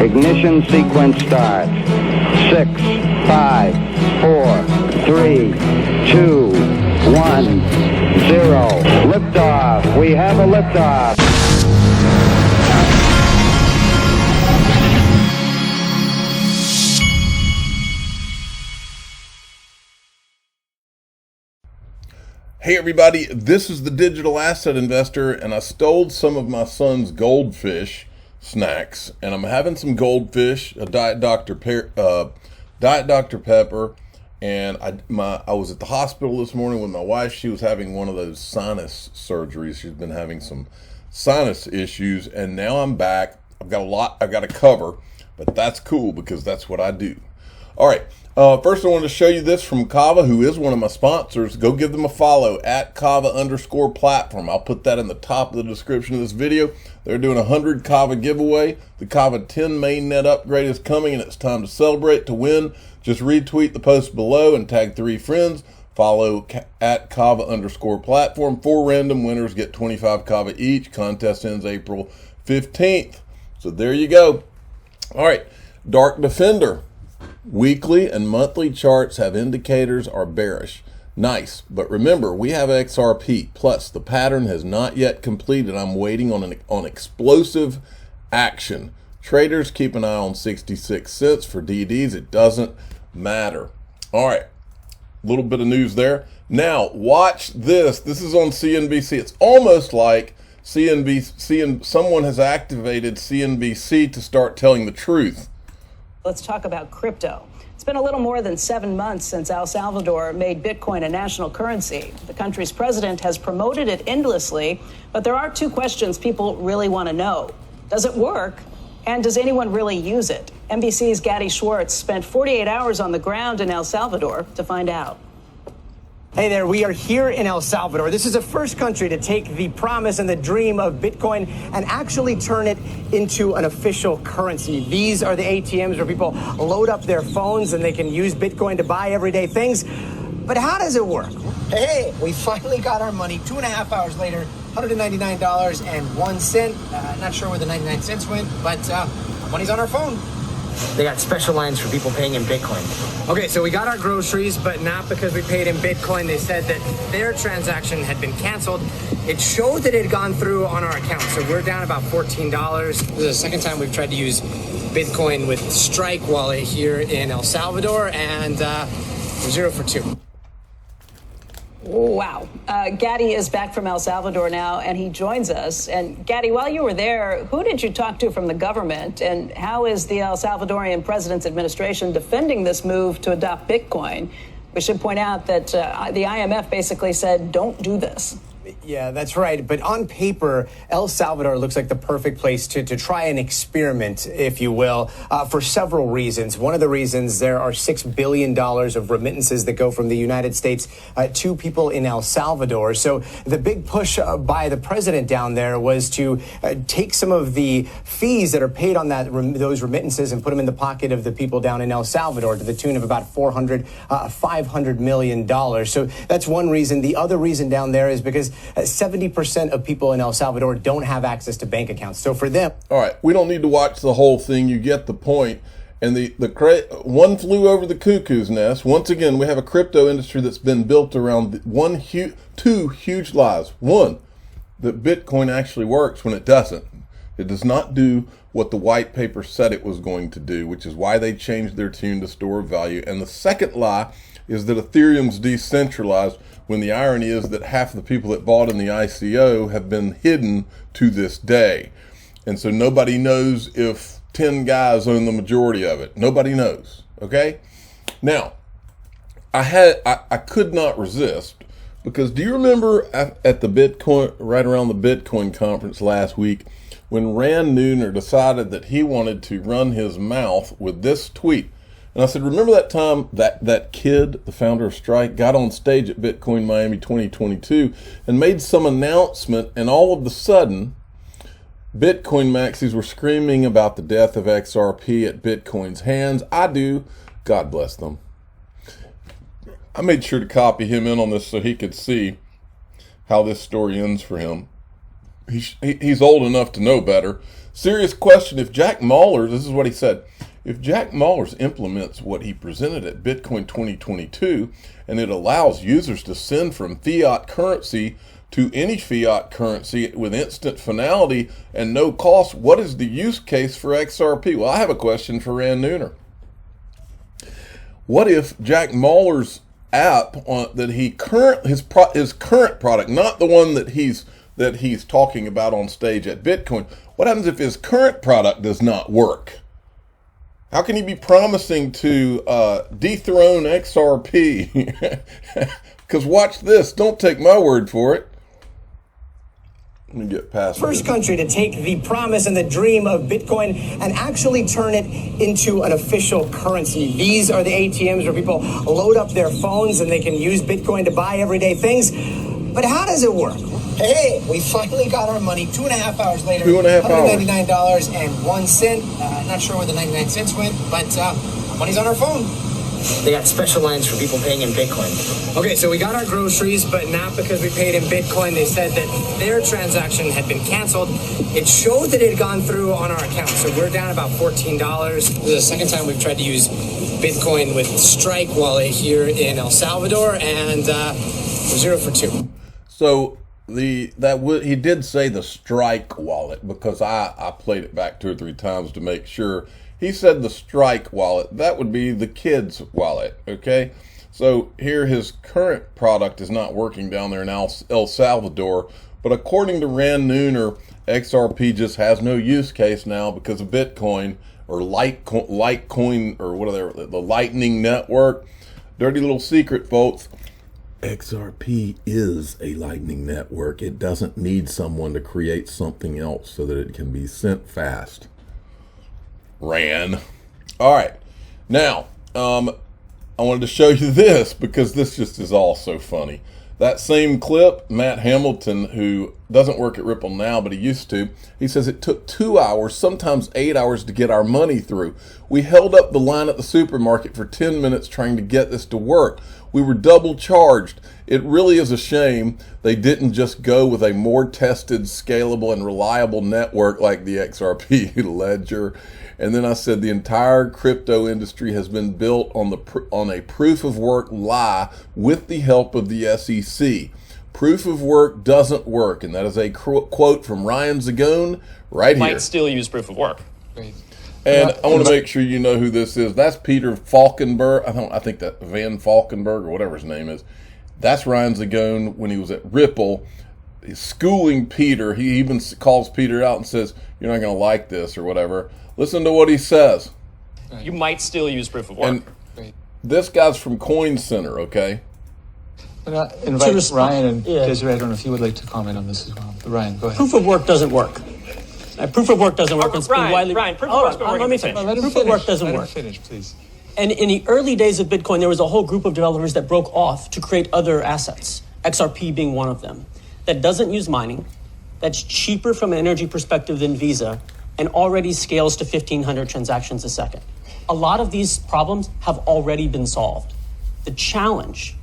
Ignition sequence starts. 6, 5, 4, 3, 2, 1, 0. Liftoff. We have a liftoff. Hey everybody, this is the Digital Asset Investor, and I stole some of my son's goldfish snacks, and I'm having some goldfish, a Diet Dr. Pepper, and I was at the hospital this morning with my wife. She was having one of those sinus surgeries. She's been having some sinus issues, and now I'm back. I've got to cover, but that's cool because that's what I do. All right. First, I wanted to show you this from Kava, who is one of my sponsors. Go give them a follow at Kava_platform. I'll put that in the top of the description of this video. They're doing a 100 Kava giveaway. The Kava 10 mainnet upgrade is coming, and it's time to celebrate. To win, just retweet the post below and tag 3 friends. Follow at Kava_platform. 4 random winners get 25 Kava each. Contest ends April 15th. So there you go. All right, Dark Defender. Weekly and monthly charts have indicators are bearish. Nice, but remember, we have XRP. Plus, the pattern has not yet completed. I'm waiting on explosive action. Traders, keep an eye on 66 cents for DDs. It doesn't matter. All right, a little bit of news there. Now, watch this. This is on CNBC. It's almost like CNBC, someone has activated CNBC to start telling the truth. Let's talk about crypto. It's been a little more than 7 months since El Salvador made Bitcoin a national currency. The country's president has promoted it endlessly, but there are 2 questions people really want to know. Does it work? And does anyone really use it? NBC's Gadi Schwartz spent 48 hours on the ground in El Salvador to find out. Hey there, we are here in El Salvador. This is the first country to take the promise and the dream of Bitcoin and actually turn it into an official currency. These are the ATMs where people load up their phones and they can use Bitcoin to buy everyday things. But how does it work? Hey, we finally got our money 2.5 hours later, $199.01. Not sure where the 99 cents went, but money's on our phone. They got special lines for people paying in Bitcoin. Okay, so we got our groceries, but not because we paid in Bitcoin. They said that their transaction had been canceled. It showed that it had gone through on our account, so we're down about $14. This is the second time we've tried to use Bitcoin with Strike Wallet here in El Salvador, and we're 0 for 2. Wow. Gadi is back from El Salvador now, and he joins us. And Gadi, while you were there, who did you talk to from the government, and how is the El Salvadorian president's administration defending this move to adopt Bitcoin? We should point out that the IMF basically said, don't do this. Yeah, that's right. But on paper, El Salvador looks like the perfect place to try an experiment, if you will, for several reasons. One of the reasons, there are $6 billion of remittances that go from the United States to people in El Salvador. So the big push by the president down there was to take some of the fees that are paid on those remittances and put them in the pocket of the people down in El Salvador to the tune of about $500 million. So that's one reason. The other reason down there is because 70% of people in El Salvador don't have access to bank accounts. So for them... All right, we don't need to watch the whole thing. You get the point. And one flew over the cuckoo's nest. Once again, we have a crypto industry that's been built around 2 huge lies. One, that Bitcoin actually works when it doesn't. It does not do what the white paper said it was going to do, which is why they changed their tune to store of value. And the second lie is that Ethereum's decentralized, when the irony is that half the people that bought in the ICO have been hidden to this day. And so nobody knows if 10 guys own the majority of it. Nobody knows, okay? Now, I could not resist, because do you remember at the Bitcoin, right around the Bitcoin conference last week, when Rand Neuner decided that he wanted to run his mouth with this tweet? And I said, remember that time that kid, the founder of Strike, got on stage at Bitcoin Miami 2022 and made some announcement, and all of a sudden, Bitcoin maxis were screaming about the death of XRP at Bitcoin's hands. I do. God bless them. I made sure to copy him in on this so he could see how this story ends for him. He's old enough to know better. Serious question. If Jack Mallers, this is what he said, if Jack Mallers implements what he presented at Bitcoin 2022 and it allows users to send from fiat currency to any fiat currency with instant finality and no cost, what is the use case for XRP? Well, I have a question for Rand Nooner. What if Jack Mallers' app his current product, not the one that he's talking about on stage at Bitcoin, what happens if his current product does not work? How can he be promising to dethrone XRP? Because watch this. Don't take my word for it. Let me get past First country to take the promise and the dream of Bitcoin and actually turn it into an official currency. These are the ATMs where people load up their phones and they can use Bitcoin to buy everyday things. But how does it work? Hey, we finally got our money 2.5 hours later. $199.01. Not sure where the 99 cents went, but money's on our phone. They got special lines for people paying in Bitcoin. Okay, so we got our groceries, but not because we paid in Bitcoin. They said that their transaction had been canceled. It showed that it had gone through on our account, so we're down about $14. This is the second time we've tried to use Bitcoin with Strike Wallet here in El Salvador, and 0 for 2. So he did say the Strike Wallet, because I played it back 2 or 3 times to make sure. He said the Strike Wallet. That would be the kids' wallet, okay? So here his current product is not working down there in El Salvador, but according to Rand Nooner, XRP just has no use case now because of Bitcoin or Litecoin or whatever, the Lightning Network. Dirty little secret, folks. XRP is a Lightning Network. It doesn't need someone to create something else so that it can be sent fast. Ran. All right. Now, I wanted to show you this because this just is all so funny. That same clip, Matt Hamilton, who doesn't work at Ripple now, but he used to, he says it took 2 hours, sometimes 8 hours to get our money through. We held up the line at the supermarket for 10 minutes trying to get this to work. We were double charged. It really is a shame they didn't just go with a more tested, scalable, and reliable network like the XRP ledger. And then I said the entire crypto industry has been built on a proof of work lie with the help of the SEC. Proof of work doesn't work, and that is a quote from Ryan Zagone right here. Might still use proof of work. Great. And I want to make sure you know who this is. That's Peter Falkenberg. I think that Van Falkenberg or whatever his name is. That's Ryan Zagone when he was at Ripple. He's schooling Peter. He even calls Peter out and says, "You're not going to like this," or whatever. Listen to what he says. You might still use proof of work. And this guy's from Coin Center, okay? But invite Ryan and Desiree. I don't know if you would like to comment on this as well. But Ryan, go ahead. Proof of work doesn't work. Proof of work doesn't work. Ryan, proof of work's been working. Let me finish. Proof of work doesn't work. Let him finish, please. And in the early days of Bitcoin, there was a whole group of developers that broke off to create other assets, XRP being one of them, that doesn't use mining, that's cheaper from an energy perspective than Visa, and already scales to 1,500 transactions a second. A lot of these problems have already been solved. The challenge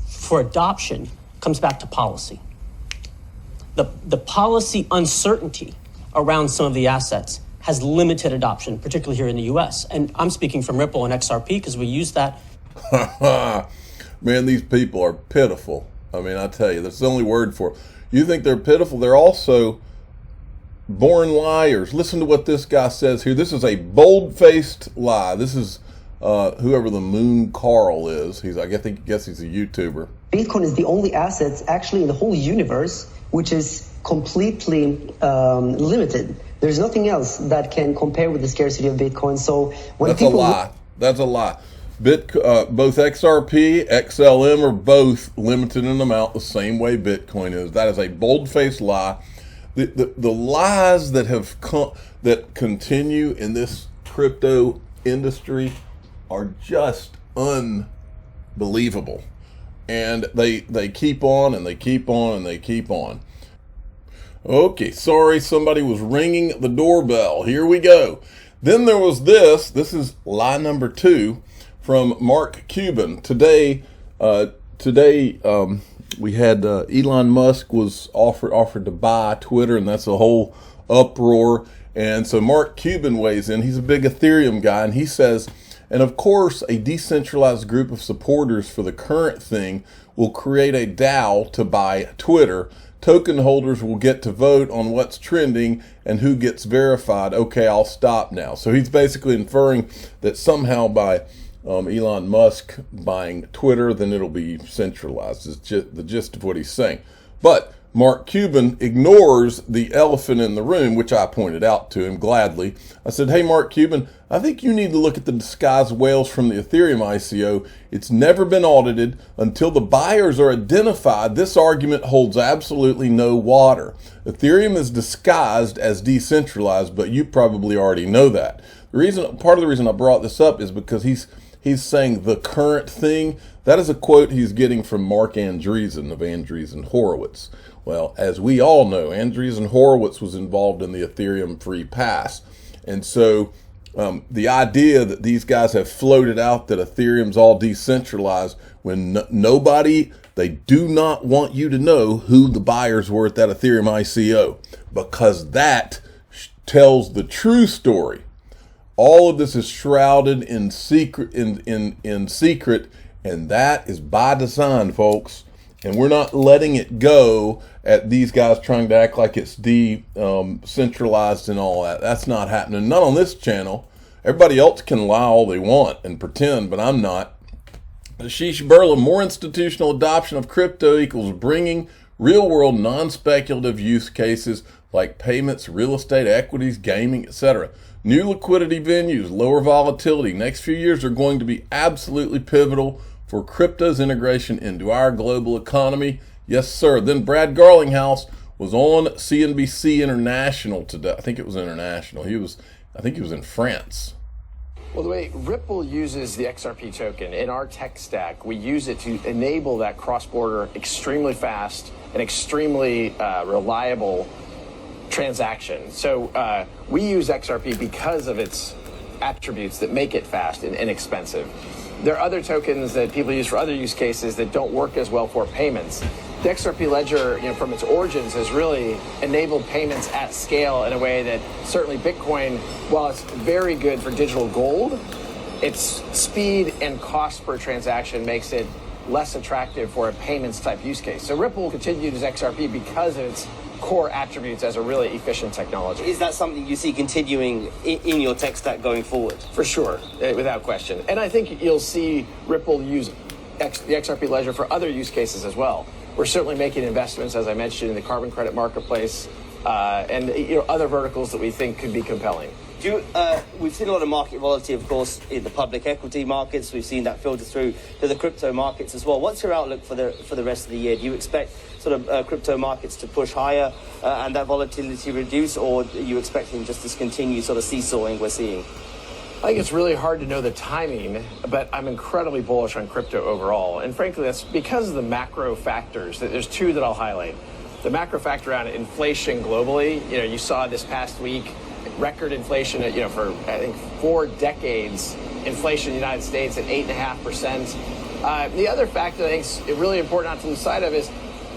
for adoption comes back to policy. The policy uncertainty around some of the assets has limited adoption, particularly here in the US. And I'm speaking from Ripple and XRP because we use that. Man, these people are pitiful. I mean, I tell you, that's the only word for it. You think they're pitiful, they're also born liars. Listen to what this guy says here. This is a bold-faced lie. This is whoever the Moon Carl is. I guess he's a YouTuber. Bitcoin is the only asset actually in the whole universe which is completely limited. There's nothing else that can compare with the scarcity of Bitcoin. So when That's a lie. That's a lie. Both XRP, XLM are both limited in amount the same way Bitcoin is. That is a bold-faced lie. The lies that continue in this crypto industry are just unbelievable. And they keep on and they keep on and they keep on. Okay, sorry, somebody was ringing the doorbell. Here we go. Then there was this. This is lie number 2 from Mark Cuban. Today, we had Elon Musk was offered to buy Twitter, and that's a whole uproar. And so Mark Cuban weighs in. He's a big Ethereum guy, and he says, and of course, a decentralized group of supporters for the current thing will create a DAO to buy Twitter. Token holders will get to vote on what's trending and who gets verified. Okay, I'll stop now. So he's basically inferring that somehow by Elon Musk buying Twitter, then it'll be centralized. It's just the gist of what he's saying. But Mark Cuban ignores the elephant in the room, which I pointed out to him gladly. I said, hey, Mark Cuban, I think you need to look at the disguised whales from the Ethereum ICO. It's never been audited. Until the buyers are identified, this argument holds absolutely no water. Ethereum is disguised as decentralized, but you probably already know that. Part of the reason I brought this up is because he's saying the current thing. That is a quote he's getting from Mark Andreessen of Andreessen Horowitz. Well, as we all know, Andreessen Horowitz was involved in the Ethereum free pass. And so the idea that these guys have floated out that Ethereum's all decentralized when they do not want you to know who the buyers were at that Ethereum ICO, because that tells the true story. All of this is shrouded in secret, in secret, and that is by design, folks. And we're not letting it go at these guys trying to act like it's decentralized and all that. That's not happening. Not on this channel. Everybody else can lie all they want and pretend, but I'm not. Ashish Burla, more institutional adoption of crypto equals bringing real-world, non-speculative use cases like payments, real estate, equities, gaming, etc. New liquidity venues, lower volatility. Next few years are going to be absolutely pivotal for crypto's integration into our global economy. Yes, sir. Then Brad Garlinghouse was on CNBC International today. I think it was International. I think he was in France. Well, the way Ripple uses the XRP token in our tech stack, we use it to enable that cross-border, extremely fast and extremely reliable transaction. So we use XRP because of its attributes that make it fast and inexpensive. There are other tokens that people use for other use cases that don't work as well for payments. The XRP ledger, from its origins, has really enabled payments at scale in a way that certainly Bitcoin, while it's very good for digital gold, its speed and cost per transaction makes it less attractive for a payments type use case. So Ripple will continue to use XRP because of its core attributes as a really efficient technology. Is that something you see continuing in your tech stack going forward? For sure, without question. And I think you'll see Ripple use the XRP ledger for other use cases as well. We're certainly making investments, as I mentioned, in the carbon credit marketplace and other verticals that we think could be compelling. We've seen a lot of market volatility, of course, in the public equity markets. We've seen that filter through to the crypto markets as well. What's your outlook for the rest of the year? Do you expect sort of crypto markets to push higher and that volatility reduce, or are you expecting just this continued sort of seesawing we're seeing? I think it's really hard to know the timing, but I'm incredibly bullish on crypto overall. And frankly, that's because of the macro factors. There's two that I'll highlight. The macro factor around inflation globally. You saw this past week record inflation, for I think 4 decades, inflation in the United States at 8.5%. The other factor that I think is really important not to lose sight of is,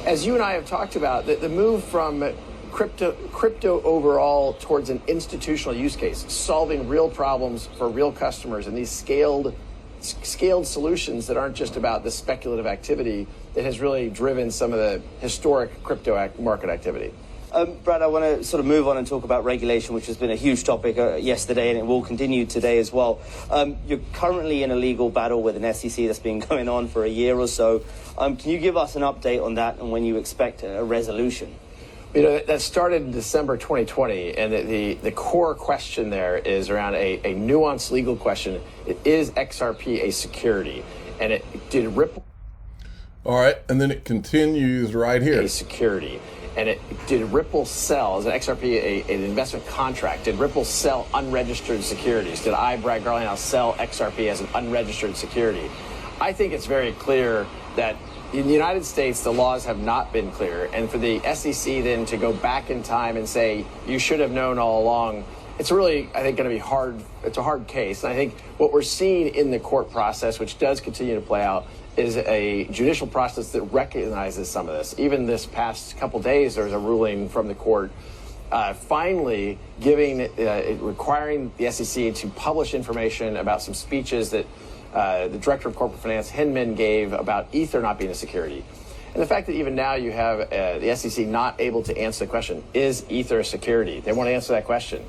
as you and I have talked about, the move from crypto overall towards an institutional use case, solving real problems for real customers, and these scaled solutions that aren't just about the speculative activity that has really driven some of the historic crypto market activity. Brad, I want to sort of move on and talk about regulation, which has been a huge topic yesterday, and it will continue today as well. You're currently in a legal battle with an SEC that's been going on for a year or so. Can you give us an update on that and when you expect a resolution? That started in December 2020, and the core question there is around a nuanced legal question. Is XRP a security? And did Ripple... All right, and then it continues right here. A security. And did Ripple sell, as an XRP, an investment contract? Did Ripple sell unregistered securities? Did I, Brad Garlinghouse, sell XRP as an unregistered security? I think it's very clear that in the United States, the laws have not been clear. And for the SEC then to go back in time and say, you should have known all along, it's really, I think, going to be hard. It's a hard case. And I think what we're seeing in the court process, which does continue to play out, is a judicial process that recognizes some of this. Even this past couple days, there was a ruling from the court finally requiring the SEC to publish information about some speeches that the director of corporate finance, Hinman, gave about Ether not being a security. And the fact that even now you have the SEC not able to answer the question, is Ether a security? They won't answer that question.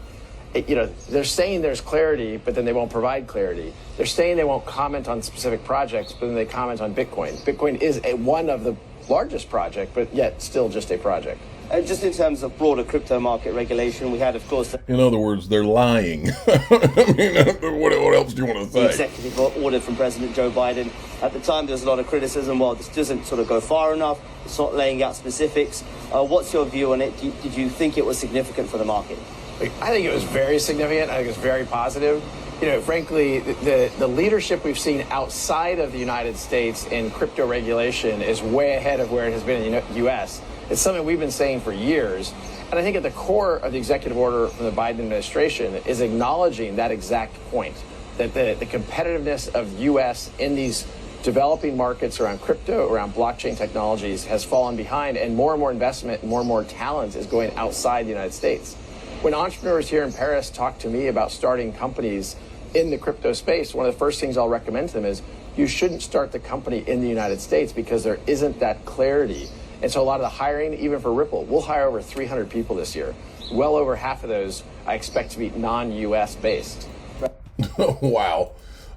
They're saying there's clarity, but then they won't provide clarity. They're saying they won't comment on specific projects, but then they comment on Bitcoin. Bitcoin is one of the largest project, but yet still just a project. Just in terms of broader crypto market regulation, we had, of course... In other words, they're lying. I mean, what else do you want to say? The executive order from President Joe Biden. At the time, there was a lot of criticism. Well, this doesn't sort of go far enough. It's not laying out specifics. What's your view on it? Did you think it was significant for the market? I think it was very significant. I think it's very positive. Frankly, the leadership we've seen outside of the United States in crypto regulation is way ahead of where it has been in the U.S. It's something we've been saying for years. And I think at the core of the executive order from the Biden administration is acknowledging that exact point, that the competitiveness of U.S. in these developing markets around crypto, around blockchain technologies has fallen behind, and more investment, more talent is going outside the United States. When entrepreneurs here in Paris talk to me about starting companies in the crypto space, one of the first things I'll recommend to them is you shouldn't start the company in the United States because there isn't that clarity. And so a lot of the hiring, even for Ripple, we'll hire over 300 people this year. Well over half of those I expect to be non-US based. Wow.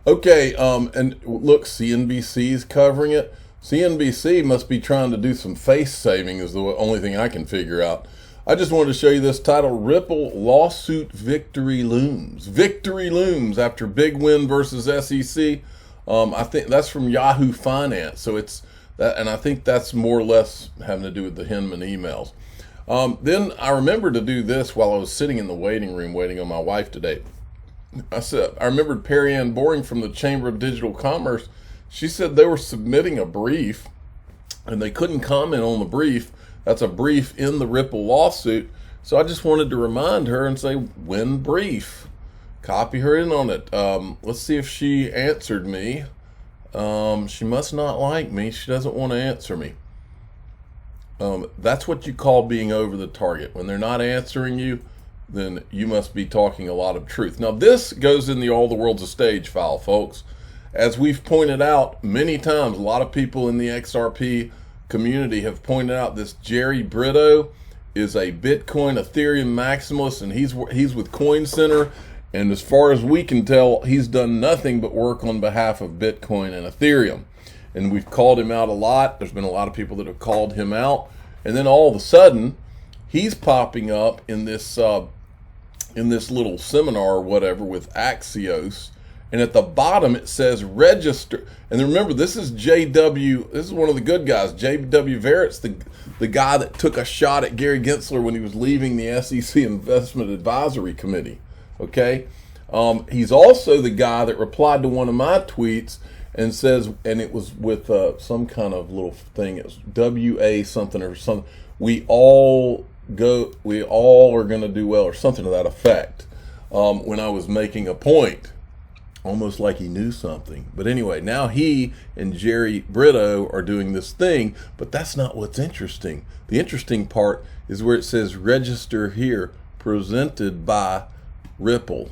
Okay, and look, CNBC's covering it. CNBC must be trying to do some face saving is the only thing I can figure out. I just wanted to show you this title, Ripple Lawsuit Victory Looms. Victory looms after big win versus SEC. I think that's from Yahoo Finance. So it's that, and I think that's more or less having to do with the Hinman emails. Then I remembered to do this while I was sitting in the waiting room waiting on my wife today. I remembered Perry Ann Boring from the Chamber of Digital Commerce. She said they were submitting a brief and they couldn't comment on the brief. That's a brief in the Ripple lawsuit. So I just wanted to remind her and say, when brief. Copy her in on it. Let's see if she answered me. She must not like me. She doesn't want to answer me. That's what you call being over the target. When they're not answering you, then you must be talking a lot of truth. Now, this goes in the All the World's a Stage file, folks. As we've pointed out many times, a lot of people in the XRP community have pointed out this Jerry Brito is a Bitcoin, Ethereum maximalist, and he's with Coin Center. And as far as we can tell, he's done nothing but work on behalf of Bitcoin and Ethereum. And we've called him out a lot. There's been a lot of people that have called him out. And then all of a sudden, he's popping up in this little seminar or whatever with Axios. And at the bottom, it says register. And remember, this is JW. This is one of the good guys. JW Verrett's the guy that took a shot at Gary Gensler when he was leaving the SEC Investment Advisory Committee. Okay? He's also the guy that replied to one of my tweets and says, and it was with some kind of little thing. It was WA something or something. We all are going to do well, or something to that effect. When I was making a point. Almost like he knew something. But anyway, now he and Jerry Brito are doing this thing, but that's not what's interesting. The interesting part is where it says register here, presented by Ripple.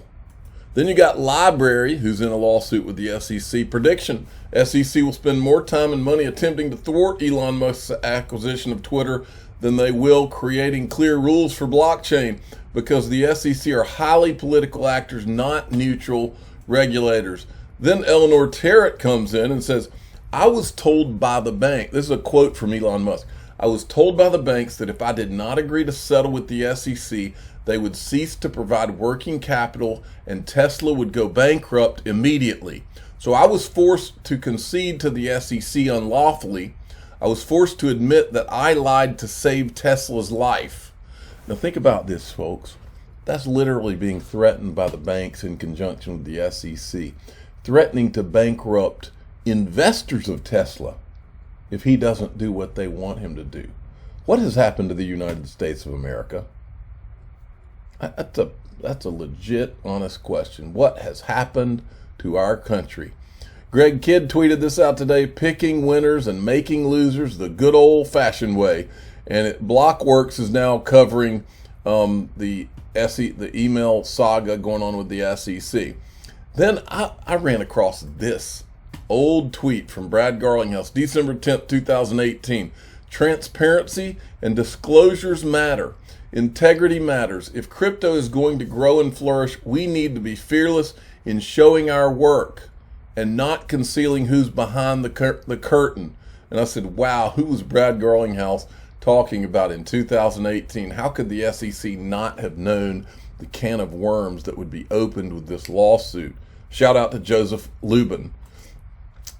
Then you got Library, who's in a lawsuit with the SEC. Prediction, SEC will spend more time and money attempting to thwart Elon Musk's acquisition of Twitter than they will creating clear rules for blockchain, because the SEC are highly political actors, not neutral regulators. Then Eleanor Terrett comes in and says, I was told by the bank, this is a quote from Elon Musk, I was told by the banks that if I did not agree to settle with the SEC, they would cease to provide working capital and Tesla would go bankrupt immediately. So I was forced to concede to the SEC unlawfully. I was forced to admit that I lied to save Tesla's life. Now think about this, folks. That's literally being threatened by the banks in conjunction with the SEC, threatening to bankrupt investors of Tesla if he doesn't do what they want him to do. What has happened to the United States of America? That's a legit, honest question. What has happened to our country? Greg Kidd tweeted this out today, picking winners and making losers the good old-fashioned way. And Blockworks is now covering the email saga going on with the SEC. Then I ran across this old tweet from Brad Garlinghouse, December 10th, 2018. Transparency and disclosures matter. Integrity matters. If crypto is going to grow and flourish, we need to be fearless in showing our work and not concealing who's behind the curtain. And I said, wow, who was Brad Garlinghouse talking about in 2018? How could the SEC not have known the can of worms that would be opened with this lawsuit? Shout out to Joseph Lubin.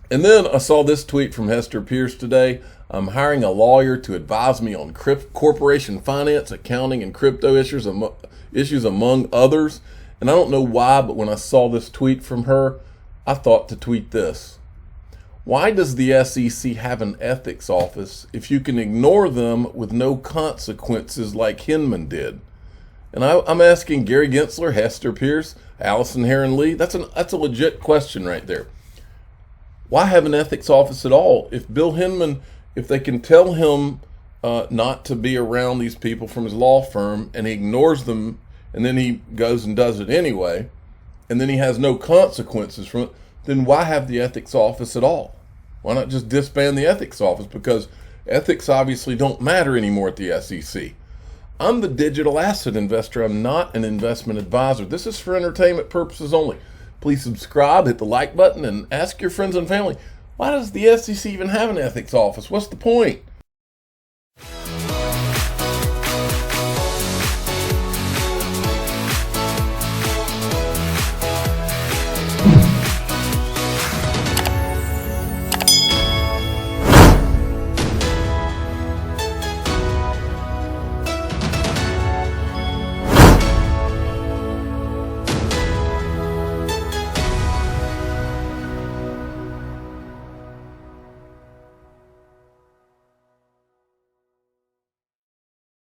And then I saw this tweet from Hester Pierce today. I'm hiring a lawyer to advise me on corporation finance, accounting, and crypto issues among others. And I don't know why, but when I saw this tweet from her, I thought to tweet this. Why does the SEC have an ethics office if you can ignore them with no consequences like Hinman did? And I'm asking Gary Gensler, Hester Pierce, Allison Heron-Lee. That's a legit question right there. Why have an ethics office at all? If Bill Hinman, if they can tell him not to be around these people from his law firm and he ignores them and then he goes and does it anyway, and then he has no consequences from it, then why have the ethics office at all? Why not just disband the ethics office? Because ethics obviously don't matter anymore at the SEC. I'm the digital asset investor. I'm not an investment advisor. This is for entertainment purposes only. Please subscribe, hit the like button, and ask your friends and family, why does the SEC even have an ethics office? What's the point?